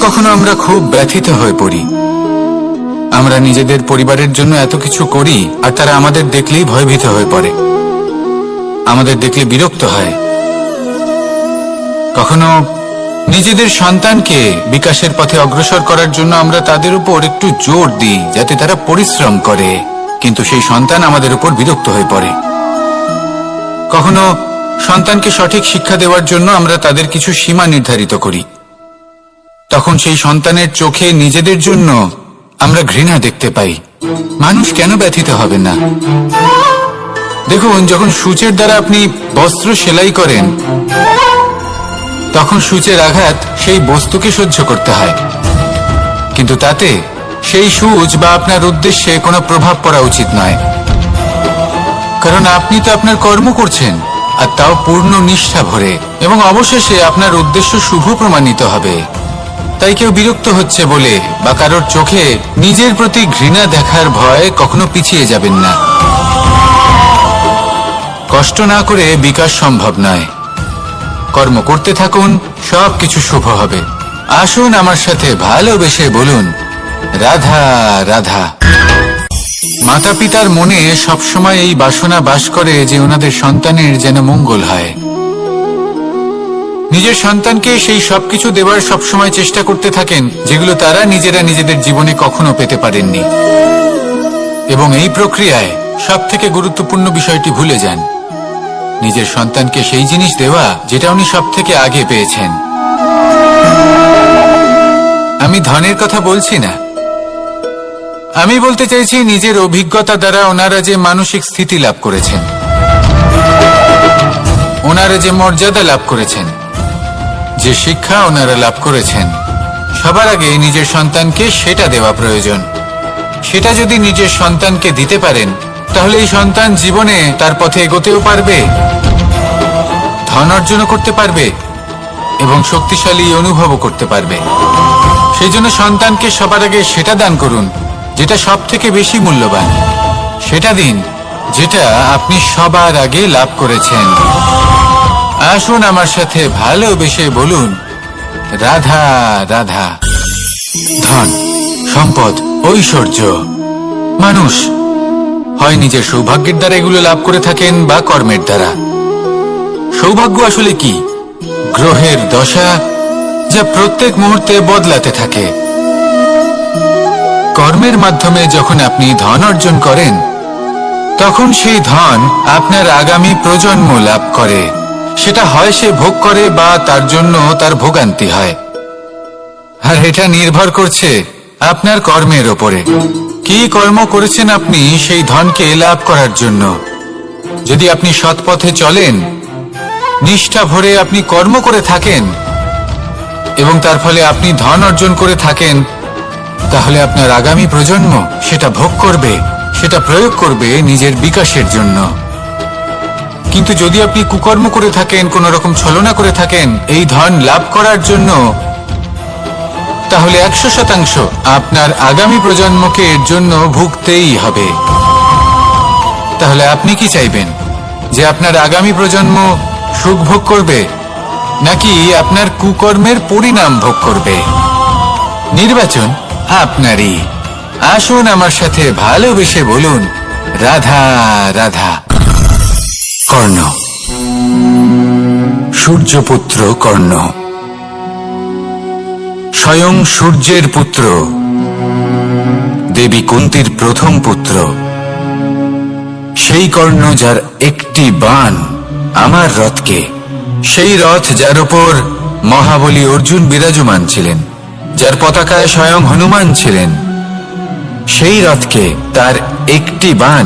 কখনো আমরা খুব ব্যথিত হয়ে পড়ি। আমরা নিজেদের পরিবারের জন্য এত কিছু করি আর তারা আমাদের দেখলেই ভয়ভীত হয়ে পড়ে, আমাদের দেখলে বিরক্ত হয়। কখনো নিজেদের সন্তানকে বিকাশের পথে অগ্রসর করার জন্য আমরা তাদের উপর একটু জোর দিই যাতে তারা পরিশ্রম করে, কিন্তু সেই সন্তান আমাদের উপর বিরক্ত হয়ে পড়ে। কখনো সন্তানকে সঠিক শিক্ষা দেওয়ার জন্য আমরা তাদের কিছু সীমা নির্ধারিত করি, তখন সেই সন্তানের চোখে নিজেদের জন্য আমরা ঘৃণা দেখতে পাই। মানুষ কেন ব্যথিত হবেন না? দেখুন, যখন সূচের দ্বারা আপনি বস্ত্র সেলাই করেন তখন সূচের আঘাত সেই বস্তুকে সহ্য করতে হয়, কিন্তু তাতে সেই সূচ বা আপনার উদ্দেশ্যে কোনো প্রভাব পড়া উচিত নয়, কারণ আপনি তো আপনার কর্ম করছেন, আর তাও পূর্ণ নিষ্ঠা ভরে, এবং অবশেষে আপনার উদ্দেশ্য শুভ প্রমাণিত হবে। তাই কেউ বিরক্ত হচ্ছে বলে বা কারোর চোখে নিজের প্রতি ঘৃণা দেখার ভয় কখনো পিছিয়ে যাবেন না। কষ্ট না করে বিকাশ সম্ভব নয়। কর্ম করতে থাকুন, সবকিছু শুভ হবে। আসুন আমার সাথে ভালোবেসে বলুন, রাধা রাধা। মাতা পিতার মনে সবসময় এই বাসনা বাস করে যে ওনাদের সন্তানের যেন মঙ্গল হয়। নিজের সন্তানকে সেই সবকিছু দেওয়ার সবসময় চেষ্টা করতে থাকেন যেগুলো তারা নিজেরা নিজেদের জীবনে কখনো পেতে পারেননি, এবং এই প্রক্রিয়ায় সবথেকে গুরুত্বপূর্ণ বিষয়টি ভুলে যান, নিজের সন্তানকে সেই জিনিস দেওয়া যেটা উনি সবথেকে আগে পেয়েছেন। আমি ধনের কথা বলছি না, আমি বলতে চাইছি নিজের অভিজ্ঞতা দ্বারা ওনারা যে মানসিক স্থিতি লাভ করেছেন, ওনারা যে মর্যাদা লাভ করেছেন, যে শিক্ষা ওনারা লাভ করেছেন, সবার আগে নিজের সন্তানকে সেটা দেওয়া প্রয়োজন। সেটা যদি নিজের সন্তানকে দিতে পারেন তাহলে এই সন্তান জীবনে তার পথে এগোতেও পারবে, ধন অর্জনও করতে পারবে এবং শক্তিশালী অনুভবও করতে পারবে। সেই জন্য সন্তানকে সবার আগে সেটা দান করুন যেটা সব থেকে বেশি মূল্যবান। সেটা দিন যেটা আপনি সবার আগে লাভ করেছেন। আসুন আমার সাথে ভালোবেসে বলুন, রাধা রাধা। ধন, সম্পদ, ঐশ্বর্য, মানুষ হয় নিজের সৌভাগ্যের দ্বারা এগুলো লাভ করে থাকেন বা কর্মের দ্বারা। সৌভাগ্য আসলে কি? গ্রহের দশা যা প্রত্যেক মুহূর্তে বদলাতে থাকে। কর্মের মাধ্যমে যখন আপনি ধন অর্জন করেন তখন সেই ধন আপনার আগামী প্রজন্ম লাভ করে। সেটা হয় সে ভোগ করে বা তার জন্য তার ভোগান্তি হয়, আর এটা নির্ভর করছে আপনার কর্মের ওপরে। কি কর্ম করেছেন আপনি সেই ধনকে লাভ করার জন্য? যদি আপনি সৎ পথে চলেন, নিষ্ঠা ভরে আপনি কর্ম করে থাকেন এবং তার ফলে আপনি ধন অর্জন করে থাকেন, তাহলে আপনার আগামী প্রজন্ম সেটা ভোগ করবে, সেটা প্রয়োগ করবে নিজের বিকাশের জন্য। কিন্তু যদি আপনি কুকর্ম করে থাকেন, কোন রকম ছলনা করে থাকেন এই ধন লাভ করার জন্য, তাহলে 100% আপনার আগামী প্রজন্মকে এর জন্য ভুগতেই হবে। তাহলে আপনি কি চাইবেন? যে আপনার আগামী প্রজন্ম সুখ ভোগ করবে, নাকি আপনার কুকর্মের পরিণাম ভোগ করবে? নির্বাচন আপনারই। আসুন আমার সাথে ভালোবেসে বলুন, রাধা রাধা। কর্ণ, সূর্যপুত্র কর্ণ, স্বয়ং সূর্যের পুত্র, দেবী কুন্তির প্রথম পুত্র। সেই কর্ণ যার একটি বাণ আমার রথকে, সেই রথ যার উপর মহাবলী অর্জুন বিরাজমান ছিলেন, যার পতাকায় স্বয়ং হনুমান ছিলেন, সেই রথকে তার একটি বাণ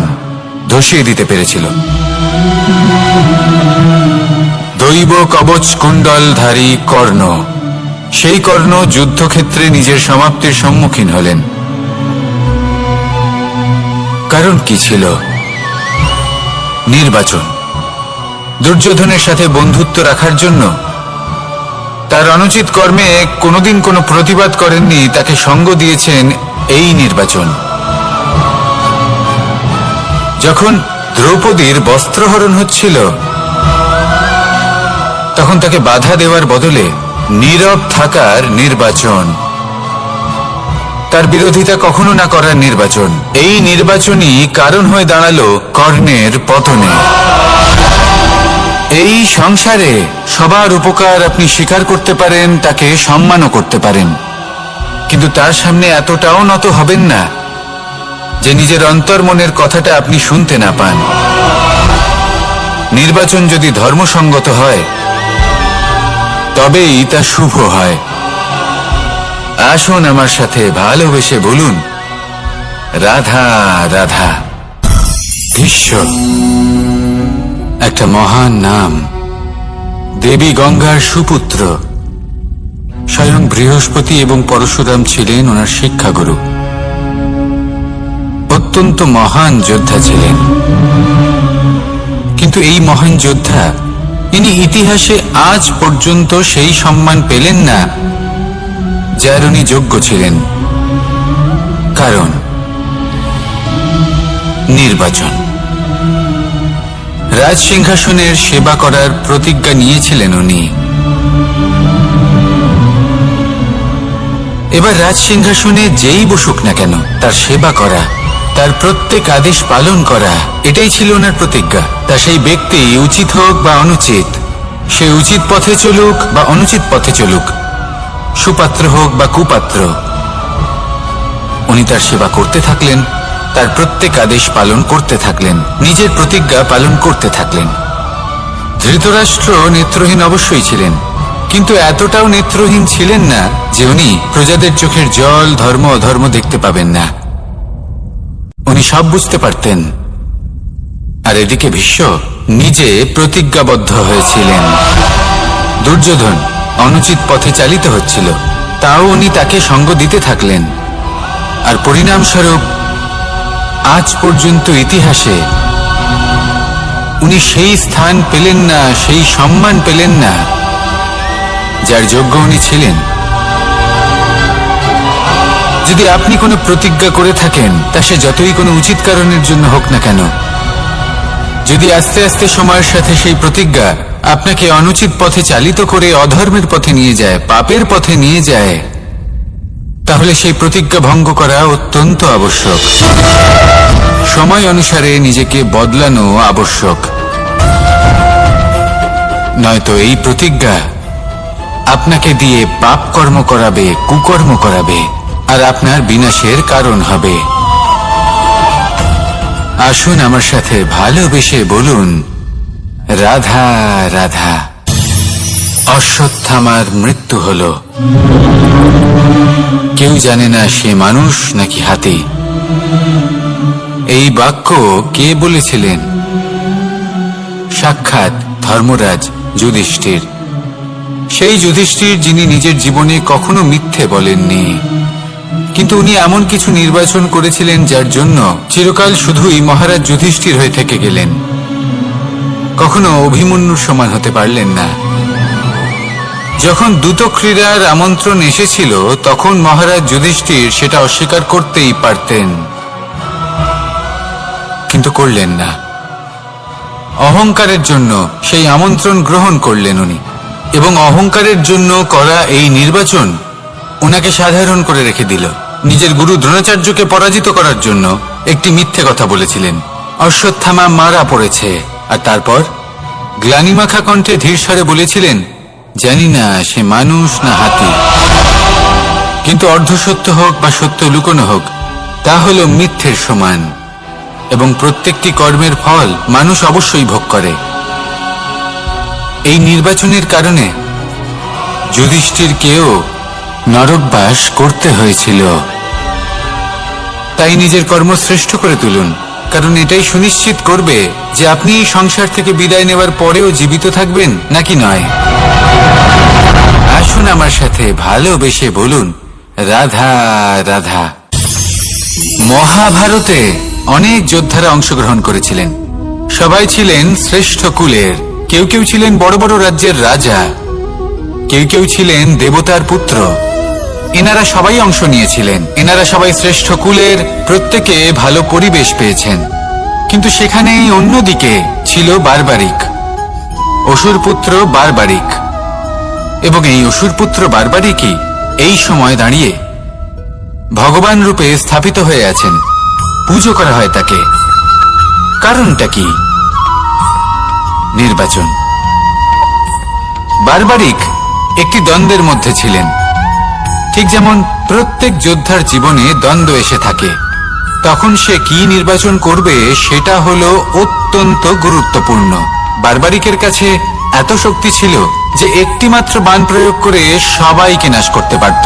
ধসিয়ে দিতে পেরেছিল। দৈব কবচ কুণ্ডলধারী কর্ণ, সেই কর্ণ যুদ্ধক্ষেত্রে নিজের সমাপ্তির সম্মুখীন হলেন। কারণ কি ছিল? নির্বাচন। দুর্যোধনের সাথে বন্ধুত্ব রাখার জন্য তার অনুচিত কর্মে কোনোদিন কোনো প্রতিবাদ করেননি, তাকে সঙ্গ দিয়েছেন এই নির্বাচন। যখন দ্রৌপদীর বস্ত্রহরণ হচ্ছিল তখন তাকে বাধা দেওয়ার বদলে নীরব থাকার নির্বাচন, তার বিরোধিতা কখনো না করার নির্বাচন। এই নির্বাচনই কারণ হয়ে দাঁড়ালো কর্ণের পতনে। এই সংসারে সবার উপকার আপনি স্বীকার করতে পারেন, তাকে সম্মানও করতে পারেন, কিন্তু তার সামনে এতটাও নত হবেন না যে নিজের অন্তর্মনের কথাটা আপনি শুনতে না পান। নির্বাচন যদি ধর্মসঙ্গত হয় তবেই তা শুভ হয়। আসুন আমার সাথে ভালোবেসে বলুন, রাধা রাধা। ভীষ্ম একটা মহান নাম, দেবী গঙ্গার সুপুত্র। স্বয়ং বৃহস্পতি এবং পরশুরাম ছিলেন ওনার শিক্ষাগুরু। অত্যন্ত মহান যোদ্ধা ছিলেন, কিন্তু এই মহান যোদ্ধা ইনি ইতিহাসে আজ পর্যন্ত সেই সম্মান পেলেন না যার উনি যোগ্য ছিলেন। কারণ নির্বাচন। রাজ সিংহাসনের সেবা করার প্রতিজ্ঞা নিয়েছিলেন উনি। এবার রাজ সিংহাসনে যেই বসুক না কেন তার সেবা করা, তার প্রত্যেক আদেশ পালন করা, এটাই ছিল ওনার প্রতিজ্ঞা। তা সেই ব্যক্তি উচিত হোক বা অনুচিত, সে উচিত পথে চলুক বা অনুচিত পথে চলুক, সুপাত্র হোক বা কুপাত্র, উনি তার সেবা করতে থাকলেন, তার প্রত্যেক আদেশ পালন করতে থাকলেন, নিজের প্রতিজ্ঞা পালন করতে থাকলেন। ধৃতরাষ্ট্র নেত্রহীন অবশ্যই ছিলেন, কিন্তু এতটাও নেত্রহীন ছিলেন না যে উনি প্রজাদের চোখের জল, ধর্ম অধর্ম দেখতে পাবেন না। উনি সব বুঝতে পারতেন। আর এদিকে ভীষ্ম নিজে প্রতিজ্ঞাবদ্ধ হয়েছিলেন। দুর্যোধন অনুচিত পথে চালিত হচ্ছিল, তাও উনি তাকে সঙ্গ দিতে থাকলেন। আর পরিণামস্বরূপ আজ পর্যন্ত ইতিহাসে উনি সেই স্থান পেলেন না, সেই সম্মান পেলেন না যার যোগ্য উনি ছিলেন। যদি আপনি কোনো প্রতিজ্ঞা করে থাকেন, তা সে যতই কোনো উচিত কারণের জন্য হোক না কেন, যদি আস্তে আস্তে সময়ের সাথে সেই প্রতিজ্ঞা আপনাকে অনুচিত পথে চালিত করে অধর্মের পথে নিয়ে যায়, পাপের পথে নিয়ে যায়, তাহলে সেই প্রতিজ্ঞা ভঙ্গ করা অত্যন্ত আবশ্যক। সময় অনুসারে নিজেকে বদলানো আবশ্যক, নয়তো এই প্রতিজ্ঞা আপনাকে দিয়ে পাপ কর্ম করাবে, কুকর্ম করাবে, আর আপনার বিনাশের কারণ হবে। আসুন আমার সাথে ভালোবেসে বলুন, রাধা রাধা। অশ্বত্থামার মৃত্যু হল। কেউ জানে না সে মানুষ নাকি হাতি। এই বাক্য কে বলেছিলেন? সাক্ষাৎ ধর্মরাজ যুধিষ্ঠির। সেই যুধিষ্ঠির যিনি নিজের জীবনে কখনো মিথ্যে বলেননি, কিন্তু উনি এমন কিছু নির্বাচন করেছিলেন যার জন্য চিরকাল শুধুই মহারাজ যুধিষ্ঠির হয়ে থেকে গেলেন, কখনো অভিমন্যুর সমান হতে পারলেন না। যখন দ্যুত ক্রীড়ার আমন্ত্রণ এসেছিল তখন মহারাজ যুধিষ্ঠির সেটা অস্বীকার করতেই পারতেন, কিন্তু করলেন না। অহংকারের জন্য সেই আমন্ত্রণ গ্রহণ করলেন উনি, এবং অহংকারের জন্য করা এই নির্বাচন ওনাকে সাধারণ করে রেখে দিল। নিজের গুরু দ্রোণাচার্যকে পরাজিত করার জন্য একটি মিথ্যে কথা বলেছিলেন। অশ্বত্থামা মারা পড়েছে, আর তারপর গ্লানিমাখা কণ্ঠে ধীর স্বরে বলেছিলেন, জানি না সে মানুষ না হাতি। কিন্তু অর্ধসত্য হোক বা সত্য লুকোনো হোক, তা হল মিথ্যের সমান, এবং প্রত্যেকটি কর্মের ফল মানুষ অবশ্যই ভোগ করে। এই নির্বাচনের কারণে যুধিষ্ঠিরকেও নরকবাস করতে হয়েছিল। তাই নিজের কর্ম শ্রেষ্ঠ করে তুলুন, কারণ এটাই সুনিশ্চিত করবে যে আপনি এই সংসার থেকে বিদায় নেওয়ার পরেও জীবিত থাকবেন নাকি নয়। আসুন আমার সাথে ভালোবেসে বলুন, রাধা রাধা। মহাভারতে অনেক যোদ্ধারা অংশগ্রহণ করেছিলেন। সবাই ছিলেন শ্রেষ্ঠ কুলের। কেউ কেউ ছিলেন বড় বড় রাজ্যের রাজা, কেউ কেউ ছিলেন দেবতার পুত্র। এনারা সবাই অংশ নিয়েছিলেন। এনারা সবাই শ্রেষ্ঠ কুলের, প্রত্যেকে ভালো পরিবেশ পেয়েছেন। কিন্তু সেখানে অন্যদিকে ছিল বারবারিক, অসুর পুত্র বারবারিক। এবং এই অসুরপুত্র বারবারিকই এই সময় দাঁড়িয়ে ভগবান রূপে স্থাপিত হয়ে আছেন। পুজো করা হয় তাকে। কারণটা কি? নির্বাচন। বারবারিক একটি দ্বন্দ্বের মধ্যে ছিলেন, ঠিক যেমন প্রত্যেক যোদ্ধার জীবনে দ্বন্দ্ব এসে থাকে। তখন সে কি নির্বাচন করবে সেটা হলো অত্যন্ত গুরুত্বপূর্ণ। বারবারিকের কাছে এত শক্তি ছিল যে একটি মাত্র বাণ প্রয়োগ করে সবাইকে নাশ করতে পারত।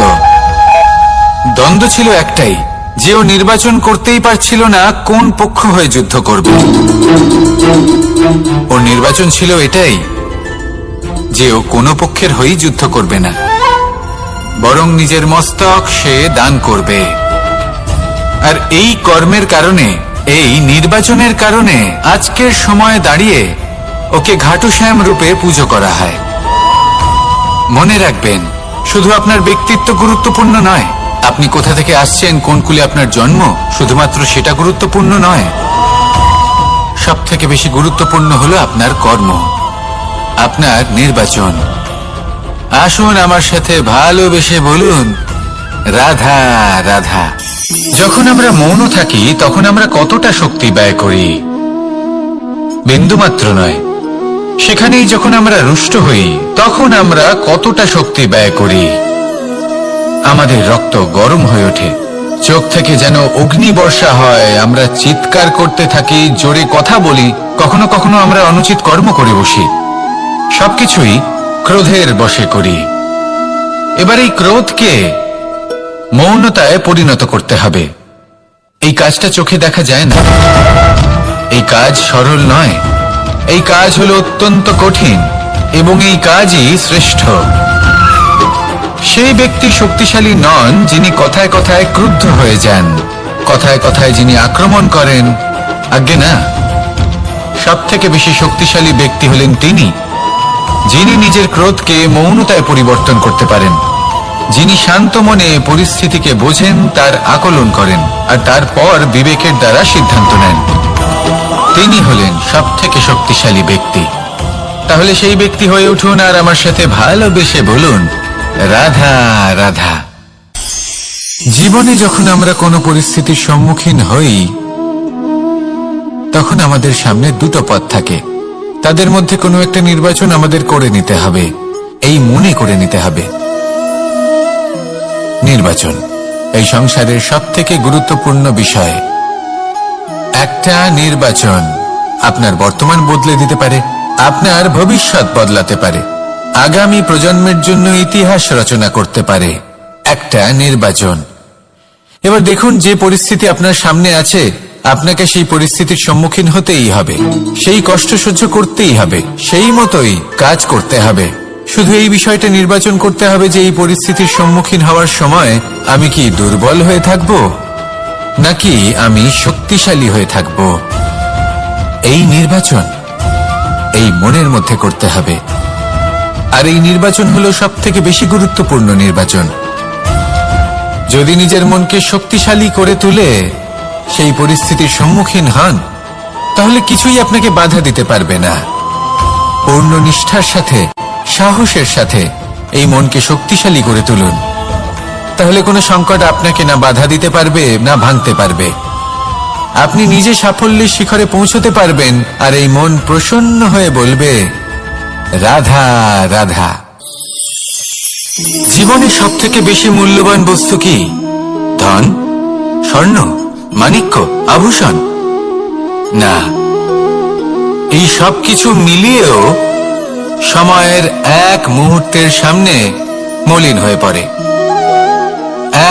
দ্বন্দ্ব ছিল একটাই, যে ও নির্বাচন করতেই পারছিল না কোন পক্ষ হয়ে যুদ্ধ করবে। ওর নির্বাচন ছিল এটাই যে ও কোনো পক্ষের হয়েই যুদ্ধ করবে না, বরং নিজের মস্তক সে দান করবে। আর এই কর্মের কারণে, এই নির্বাচনের কারণে আজকের সময়ে দাঁড়িয়ে ওকে ঘাটুশ্যাম রূপে পুজো করা হয়। মনে রাখবেন, শুধু আপনার ব্যক্তিত্ব গুরুত্বপূর্ণ নয়, আপনি কোথা থেকে আসছেন, কোন কুলে আপনার জন্ম, শুধুমাত্র সেটা গুরুত্বপূর্ণ নয়। সব থেকে বেশি গুরুত্বপূর্ণ হলো আপনার কর্ম, আপনার নির্বাচন। আসুন আমার সাথে ভালোবেসে বলুন, রাধা রাধা। যখন আমরা মৌন থাকি তখন আমরা কতটা শক্তি ব্যয় করি, বিন্দুমাত্র নয়। সেখানেই যখন আমরা রুষ্ট হই তখন আমরা কতটা শক্তি ব্যয় করি। আমাদের রক্ত গরম হয়ে ওঠে, চোখ থেকে যেন অগ্নি বর্ষা হয়, আমরা চিৎকার করতে থাকি, জোরে কথা বলি, কখনো কখনো আমরা অনুচিত কর্ম করে বসি। সবকিছুই ক্রোধের বশে করি। এবার এই ক্রোধকে মৌনতায় পরিণত করতে হবে। এই কাজটা চোখে দেখা যায় না, এই কাজ সরল নয়, এই কাজ হলো অত্যন্ত কঠিন এবং এই কাজই শ্রেষ্ঠ। সেই ব্যক্তি শক্তিশালী নন যিনি কথায় কথায় ক্রুদ্ধ হয়ে যান, কথায় কথায় যিনি আক্রমণ করেন। আজ্ঞে না, সব থেকে বেশি শক্তিশালী ব্যক্তি হলেন তিনি যিনি নিজের ক্রোধকে মৌনতায় পরিবর্তন করতে পারেন, যিনি শান্ত মনে পরিস্থিতিকে বোঝেন, তার আকলন করেন আর তারপর বিবেকের দ্বারা সিদ্ধান্ত নেন। তিনি হলেন সব থেকে শক্তিশালী ব্যক্তি। তাহলে সেই ব্যক্তি হয়ে উঠুন আর আমার সাথে ভালোবেসে বলুন, রাধা রাধা। জীবনে যখন আমরা কোনো পরিস্থিতির সম্মুখীন হই তখন আমাদের সামনে দুটো পথ থাকে, তাদের মধ্যে কোনো একটা নির্বাচন আমাদের করে নিতে হবে, এই মনে করে নিতে হবে। নির্বাচন এই সংসারের সব থেকে গুরুত্বপূর্ণ বিষয়। একটা নির্বাচন আপনার বর্তমান বদলে দিতে পারে, আপনার ভবিষ্যৎ বদলাতে পারে, আগামী প্রজন্মের জন্য ইতিহাস রচনা করতে পারে। একটা নির্বাচন। এবার দেখুন, যে পরিস্থিতি আপনার সামনে আছে, আপনাকে সেই পরিস্থিতির সম্মুখীন হতেই হবে, সেই কষ্ট সহ্য করতেই হবে, সেই মতোই কাজ করতে হবে। শুধু এই বিষয়টা নির্বাচন করতে হবে যে এই পরিস্থিতির সম্মুখীন হওয়ার সময় আমি কি দুর্বল হয়ে থাকব নাকি আমি শক্তিশালী হয়ে থাকব। এই নির্বাচন এই মনের মধ্যে করতে হবে। আর এই নির্বাচন হলো সব থেকে বেশি গুরুত্বপূর্ণ নির্বাচন। যদি নিজের মনকে শক্তিশালী করে তুলে সেই পরিস্থিতির সম্মুখীন হন, তাহলে কিছুই আপনাকে বাধা দিতে পারবে না। পূর্ণ নিষ্ঠার সাথে, সাহসের সাথে এই মনকে শক্তিশালী করে তুলুন, তাহলে কোনো সংকট আপনাকে না বাধা দিতে পারবে না ভাঙতে পারবে। আপনি নিজে সাফল্যের শিখরে পৌঁছতে পারবেন আর এই মন প্রসন্ন হয়ে বলবে, রাধা রাধা। জীবনে সব থেকে বেশি মূল্যবান বস্তু কি? ধন, স্বর্ণ, মাণিক্য, আভূষণ? না, এই সব কিছু মিলিয়েও সময়ের এক মুহূর্তের সামনে মলিন হয়ে পড়ে।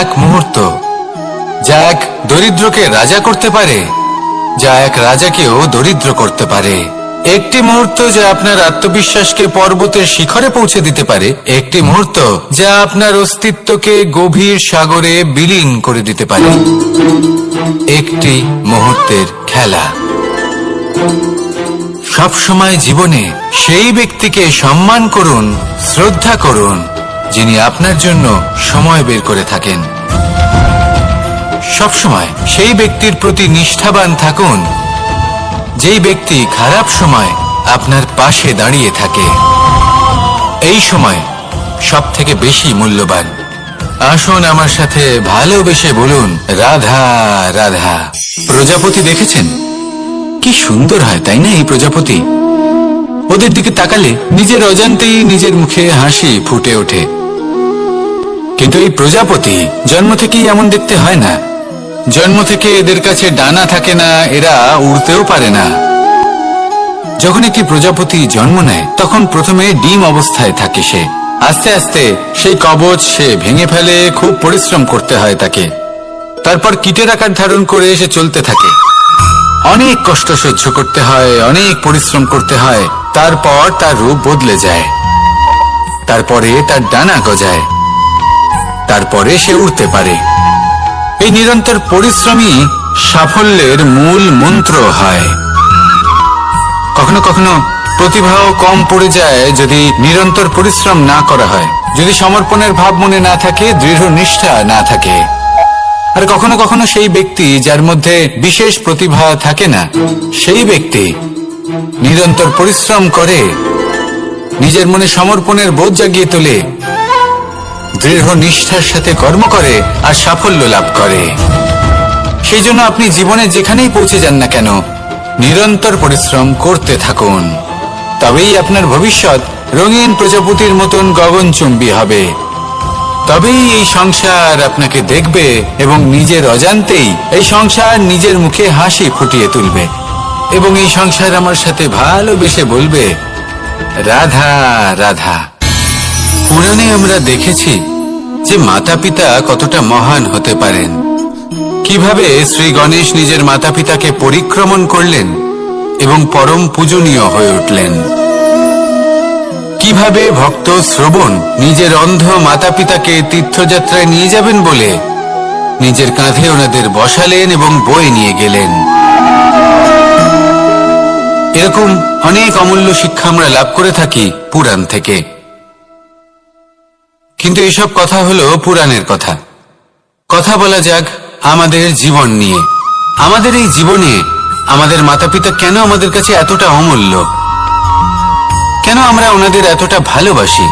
এক মুহূর্ত যা এক দরিদ্রকে রাজা করতে পারে, যা এক রাজাকেও দরিদ্র করতে পারে। একটি মুহূর্ত যা আপনার আত্মবিশ্বাসকে পর্বতের শিখরে পৌঁছে দিতে পারে, একটি মুহূর্ত যা আপনার অস্তিত্বকে গভীর সাগরে বিলীন করে দিতে পারে। একটি মুহূর্তের খেলা। সব সময় জীবনে সেই ব্যক্তিকে সম্মান করুন, শ্রদ্ধা করুন, যিনি আপনার জন্য সময় বের করে থাকেন। সবসময় সেই ব্যক্তির প্রতি নিষ্ঠাবান থাকুন যেই ব্যক্তি খারাপ সময় আপনার পাশে দাঁড়িয়ে থাকে। এই সময় সব থেকে বেশি মূল্যবান। আসুন আমার সাথে ভালোবেসে বলুন, রাধা রাধা। প্রজাপতি দেখেছেন কি সুন্দর হয়, তাই না? এই প্রজাপতি, ওদের দিকে তাকালে নিজের অজান্তেই নিজের মুখে হাসি ফুটে ওঠে। কিন্তু এই প্রজাপতি জন্ম থেকেই এমন দেখতে হয় না। জন্ম থেকে এদের কাছে ডানা থাকে না, এরা উড়তেও পারে না। যখন একটি প্রজাপতি জন্ম নেয় তখন প্রথমে ডিম অবস্থায় থাকে সে। আস্তে আস্তে সেই কবচ সে ভেঙে ফেলে, খুব পরিশ্রম করতে হয় তাকে। তারপর কীটের আকার ধারণ করে সে চলতে থাকে। অনেক কষ্ট সহ্য করতে হয়, অনেক পরিশ্রম করতে হয়। তারপর তার রূপ বদলে যায়, তারপরে তার ডানা গজায়, তারপরে সে উড়তে পারে। এই নিরন্তর পরিশ্রমই সাফল্যের মূল মন্ত্র হয়। কখনো কখনো প্রতিভাও কম পড়ে যায় যদি নিরন্তর পরিশ্রম না করা হয়, যদি সমর্পণের ভাব মনে না থাকে, দৃঢ় নিষ্ঠা না থাকে। আর কখনো কখনো সেই ব্যক্তি যার মধ্যে বিশেষ প্রতিভা থাকে না, সেই ব্যক্তি নিরন্তর পরিশ্রম করে, নিজের মনে সমর্পণের বোধ জাগিয়ে তোলে, দৃঢ় নিষ্ঠার সাথে কর্ম করে আর সাফল্য লাভ করে। সেই জন্য আপনি জীবনে যেখানেই পৌঁছে যান না কেন, নিরন্তর পরিশ্রম করতে থাকুন। তবেই আপনার ভবিষ্যৎ রঙিন প্রজাপতির মতন গগনচুম্বী হবে। তবেই এই সংসার আপনাকে দেখবে এবং নিজের অজান্তেই এই সংসার নিজের মুখে হাসি ফুটিয়ে তুলবে এবং এই সংসার আমার সাথে ভালোবেসে বলবে, রাধা রাধা। পুরাণে আমরা দেখেছি যে মাতা পিতা কতটা মহান হতে পারেন। কিভাবে শ্রী গণেশ নিজের মাতা পিতাকে পরিক্রমণ করলেন এবং পরম পূজনীয় হয়ে উঠলেন। কিভাবে ভক্ত শ্রবণ নিজের অন্ধ মাতা পিতাকে তীর্থযাত্রায় নিয়ে যাবেন বলে নিজের কাঁধে ওনাদের বসালেন এবং বয়ে নিয়ে গেলেন। এরকম অনেক অমূল্য শিক্ষা আমরা লাভ করে থাকি পুরাণ থেকে। কিন্তু এসব কথা হলো পুরাণের কথা। কথা বলা যাক আমাদের জীবন নিয়ে। আমাদের এই জীবনে আমাদের মাতা পিতা কেন আমাদের কাছে এতটা অমূল্য? কেন আমরা ওনাদের এতটা ভালোবাসি?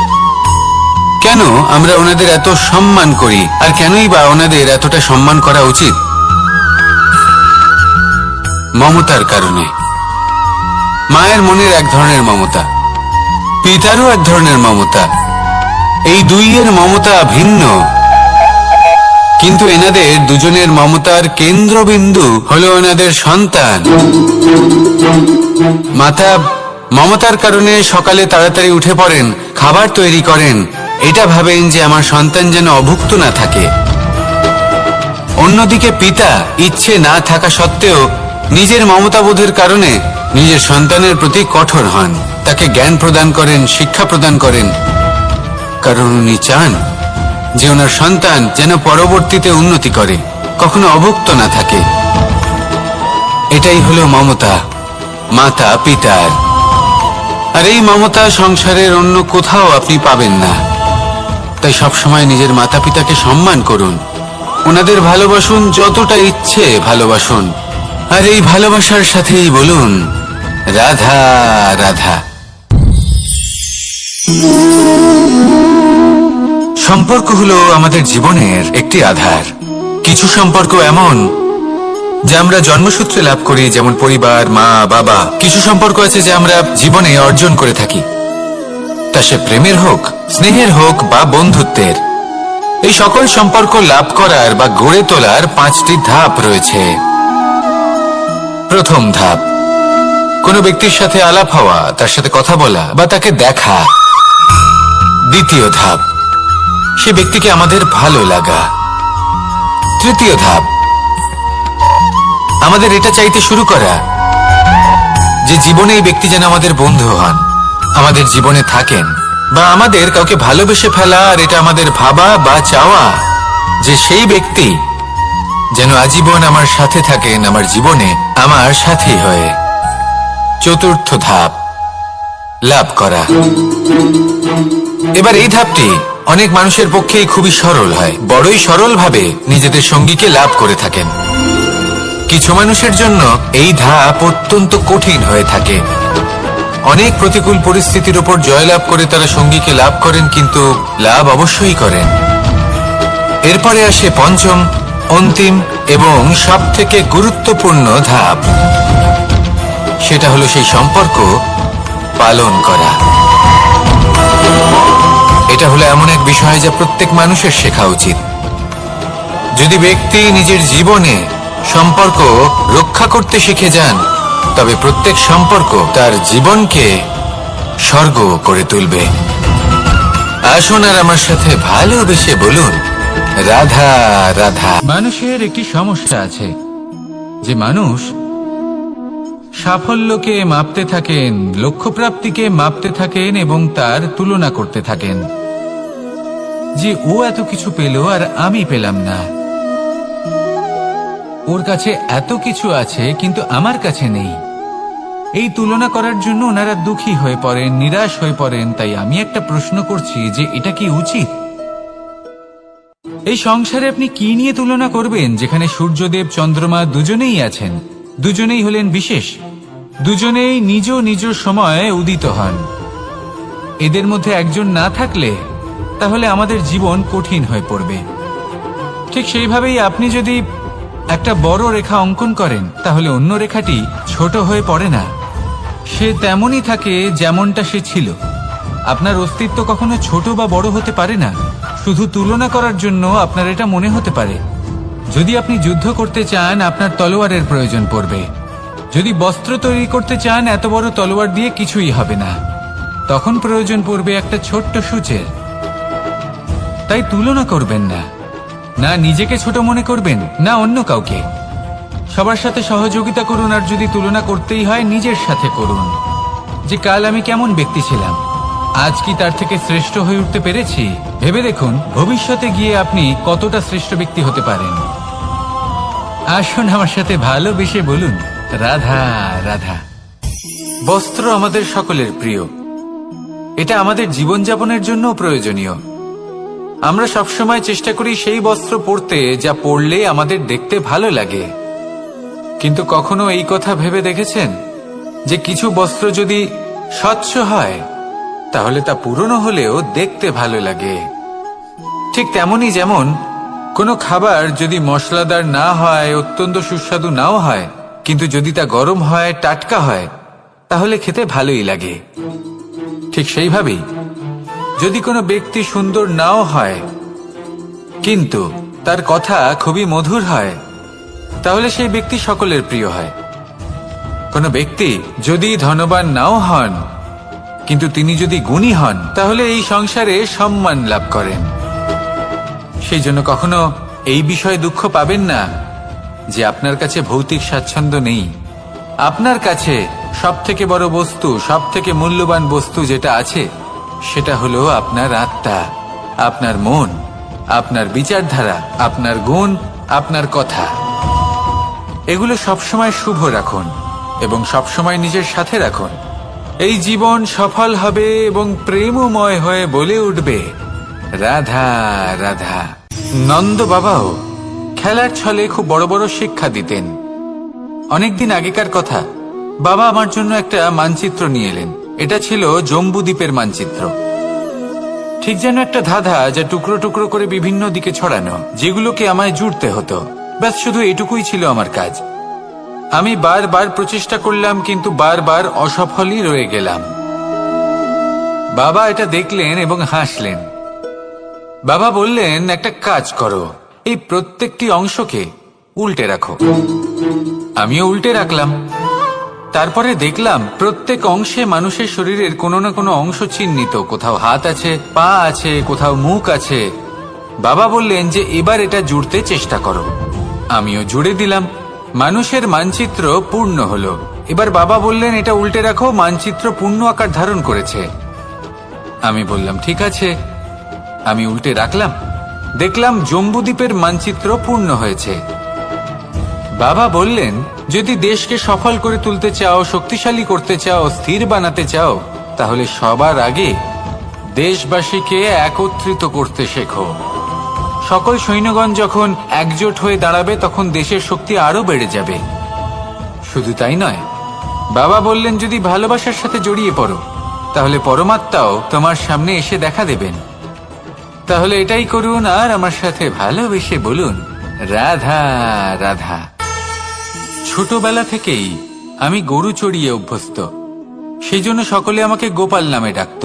কেন আমরা ওনাদের এত সম্মান করি? আর কেনই বা ওনাদের এতটা সম্মান করা উচিত? মমতার কারণে। মায়ের মনের এক ধরনের মমতা, পিতারও এক ধরনের মমতা। এই দুইয়ের মমতা ভিন্ন, কিন্তু এনাদের দুজনের মমতার কেন্দ্রবিন্দু হলো এনাদের সন্তান। মাতা মমতার কারণে সকালে তাড়াতাড়ি উঠে পড়েন, খাবার তৈরি করেন, এটা ভাবেন যে আমার সন্তান যেন অভুক্ত না থাকে। অন্যদিকে পিতা ইচ্ছে না থাকা সত্ত্বেও নিজের মমতাবোধের কারণে নিজের সন্তানের প্রতি কঠোর হন, তাকে জ্ঞান প্রদান করেন, শিক্ষা প্রদান করেন, কারণ উনি চান যে ওনার সন্তান যেন পরবর্তীতে উন্নতি করে, কখনো অভুক্ত না থাকে। এটাই হলো মমতা মাতা পিতার। আর এই মমতা সংসারের অন্য কোথাও আপনি পাবেন না। তাই সবসময় নিজের মাতা পিতাকে সম্মান করুন, ওনাদের ভালোবাসুন, যতটা ইচ্ছে ভালোবাসুন। আর এই ভালোবাসার সাথেই বলুন, রাধা রাধা। সম্পর্ক হলো আমাদের জীবনের একটি আধার। কিছু সম্পর্ক এমন যা আমরা জন্মসূত্রে লাভ করি, যেমন পরিবার, মা বাবা। কিছু সম্পর্ক আছে যা আমরা জীবনে অর্জন করে থাকি, তা সে প্রেমের হোক, স্নেহের হোক বা বন্ধুত্বের। এই সকল সম্পর্ক লাভ করার বা গড়ে তোলার 5টি ধাপ রয়েছে। প্রথম ধাপ, কোনো ব্যক্তির সাথে আলাপ হওয়া, তার সাথে কথা বলা বা তাকে দেখা। দ্বিতীয় ধাপ, সে ব্যক্তিকে আমাদের ভালো লাগা। তৃতীয় ধাপ, আমাদের এটা চাইতে শুরু করা যে জীবনে এই ব্যক্তি যেন আমাদের বন্ধু হন, আমাদের জীবনে থাকেন, বা আমাদের কাউকে ভালোবেসে ফেলা আর এটা আমাদের ভাবা বা চাওয়া যে সেই ব্যক্তি যেন আজীবন আমার সাথে থাকেন, আমার জীবনে আমার সাথী হয়ে। চতুর্থ ধাপ, লাভ করা। এবার এই ধাপটি অনেক মানুষের পক্ষেই খুবই সরল হয়, বড়ই সরলভাবে নিজেদের সঙ্গীকে লাভ করে থাকেন। কিছু মানুষের জন্য এই ধাপ অত্যন্ত কঠিন হয়ে থাকে। অনেক প্রতিকূল পরিস্থিতির উপর জয়লাভ করে তারা সঙ্গীকে লাভ করেন, কিন্তু লাভ অবশ্যই করেন। এরপরে আসে পঞ্চম, অন্তিম এবং সবথেকে গুরুত্বপূর্ণ ধাপ। সেটা হলো সেই সম্পর্ক পালন করা। এটা হলো এমন এক বিষয় যা প্রত্যেক মানুষের শেখা উচিত। যদি ব্যক্তি নিজের জীবনে সম্পর্ক রক্ষা করতে শিখে যান, তবে প্রত্যেক সম্পর্ক তার জীবনকে স্বর্গ করে তুলবে। আসুন আর আমার সাথে ভালোবেসে বলুন, রাধা রাধা। মানুষের একটি সমস্যা আছে যে মানুষ সাফল্যকে মাপতে থাকেন, লক্ষ্যপ্রাপ্তিকে মাপতে থাকেন এবং তার তুলনা করতে থাকেন যে ও এত কিছু পেল আর আমি পেলাম না, ওর কাছে এত কিছু আছে কিন্তু আমার কাছে নেই। এই তুলনা করার জন্য ওনারা দুঃখী হয়ে পড়েন, নিরাশ হয়ে পড়েন। তাই আমি একটা প্রশ্ন করছি যে এটা কি উচিত? এই সংসারে আপনি কি নিয়ে তুলনা করবেন, যেখানে সূর্যদেব চন্দ্রমা দুজনেই আছেন, দুজনেই হলেন বিশেষ, দুজনেই নিজ নিজ সময়ে উদিত হন। এদের মধ্যে একজন না থাকলে তাহলে আমাদের জীবন কঠিন হয়ে পড়বে। ঠিক সেইভাবেই আপনি যদি একটা বড় রেখা অঙ্কন করেন, তাহলে অন্য রেখাটি ছোট হয়ে পড়ে না, সে তেমনই থাকে যেমনটা সে ছিল। আপনার অস্তিত্ব কখনো ছোট বা বড় হতে পারে না। শুধু তুলনা করার জন্য আপনার এটা মনে হতে পারে। যদি আপনি যুদ্ধ করতে চান, আপনার তলোয়ারের প্রয়োজন পড়বে। যদি বস্ত্র তৈরি করতে চান, এত বড় তলোয়ার দিয়ে কিছুই হবে না, তখন প্রয়োজন পড়বে একটা ছোট্ট সূচের। তাই তুলনা করবেন না, না নিজেকে ছোট মনে করবেন, না অন্য কাউকে। সবার সাথে সহযোগিতা করুন, আর যদি তুলনা করতেই হয় নিজের সাথে করুন, যে কাল আমি কেমন ব্যক্তি ছিলাম, আজ কি তার থেকে শ্রেষ্ঠ হয়ে উঠতে পেরেছি। ভেবে দেখুন ভবিষ্যতে গিয়ে আপনি কতটা শ্রেষ্ঠ ব্যক্তি হতে পারেন। আসুন আমার সাথে ভালোবেসে বলুন, রাধা রাধা। বস্ত্র আমাদের সকলের প্রিয়, এটা আমাদের জীবনযাপনের জন্য প্রয়োজনীয়। আমরা সবসময় চেষ্টা করি সেই বস্ত্র পরতে যা পরলে আমাদের দেখতে ভালো লাগে। কিন্তু কখনো এই কথা ভেবে দেখেছেন যে কিছু বস্ত্র যদি স্বচ্ছ হয়, তাহলে তা পুরনো হলেও দেখতে ভালো লাগে। ঠিক তেমনি যেমন কোনো খাবার যদি মশলাদার না হয়, অত্যন্ত সুস্বাদু নাও হয়, কিন্তু যদি তা গরম হয়, টাটকা হয়, তাহলে খেতে ভালোই লাগে। ঠিক সেইভাবেই যদি কোনো ব্যক্তি সুন্দর নাও হয়, কিন্তু তার কথা খুবই মধুর হয়, তাহলে সেই ব্যক্তি সকলের প্রিয় হয়। কোনো ব্যক্তি যদি ধনবান নাও হন, কিন্তু তিনি যদি গুণী হন, তাহলে এই সংসারে সম্মান লাভ করেন। সেই জন্য কখনো এই বিষয়ে দুঃখ পাবেন না যে আপনার কাছে ভৌতিক স্বাচ্ছন্দ্য নেই। আপনার কাছে সবথেকে বড় বস্তু, সবথেকে মূল্যবান বস্তু যেটা আছে, সেটা হলো আপনার আত্মা, আপনার মন, আপনার বিচারধারা, আপনার গুণ, আপনার কথা। এগুলো সবসময় শুভ রাখুন এবং সবসময় নিজের সাথে রাখুন। এই জীবন সফল হবে এবং প্রেমময় হয়ে বলে উঠবে, রাধা রাধা। নন্দ বাবাও খেলার ছলে খুব বড় বড় শিক্ষা দিতেন। অনেকদিন আগেকার কথা, বাবা আমার জন্য একটা মানচিত্র নিয়ে এলেন। এটা ছিল জম্বুদ্বীপের মানচিত্র, ঠিক যেন একটা ধাঁধা যা টুকরো টুকরো করে বিভিন্ন দিকে ছড়ানো, যেগুলোকে আমায় জুড়তে হতো। ব্যাস শুধু এটুকুই ছিল আমার কাজ। আমি বারবার প্রচেষ্টা করলাম, কিন্তু বারবার অসফলই রয়ে গেলাম। বাবা এটা দেখলেন এবং হাসলেন। বাবা বললেন, একটা কাজ করো, এই প্রত্যেকটি অংশকে উল্টে রাখো। আমিও উল্টে রাখলাম। তারপরে দেখলাম প্রত্যেক অংশে মানুষের শরীরের কোনো না কোনো অংশ চিহ্নিত। কোথাও হাত আছে, পা আছে, কোথাও মুখ আছে। বাবা বললেন যে এবার এটা জুড়তে চেষ্টা করো। আমিও জুড়ে দিলাম। মানুষের মানচিত্র পূর্ণ হলো। এবার বাবা বললেন, এটা উল্টে রাখো, মানচিত্র পূর্ণ আকার ধারণ করেছে। আমি বললাম, ঠিক আছে। আমি উল্টে রাখলাম, দেখলাম জম্বুদ্বীপের মানচিত্র পূর্ণ হয়েছে। বাবা বললেন, যদি দেশকে সফল করে তুলতে চাও, শক্তিশালী করতে চাও, স্থির বানাতে চাও, তাহলে সবার আগে দেশবাসীকে একত্রিত করতে শেখো। সকল সৈন্যগণ যখন একজোট হয়ে দাঁড়াবে, তখন দেশের শক্তি আরো বেড়ে যাবে। শুধু তাই নয়, বাবা বললেন, যদি ভালোবাসার সাথে জড়িয়ে পড়ো তাহলে পরমাত্মাও তোমার সামনে এসে দেখা দেবেন। তাহলে এটাই করুন আর আমার সাথে ভালোবেসে বলুন, রাধা রাধা। ছোটবেলা থেকেই আমি গরু চড়িয়ে অভ্যস্ত, সেই জন্য সকলে আমাকে গোপাল নামে ডাকত।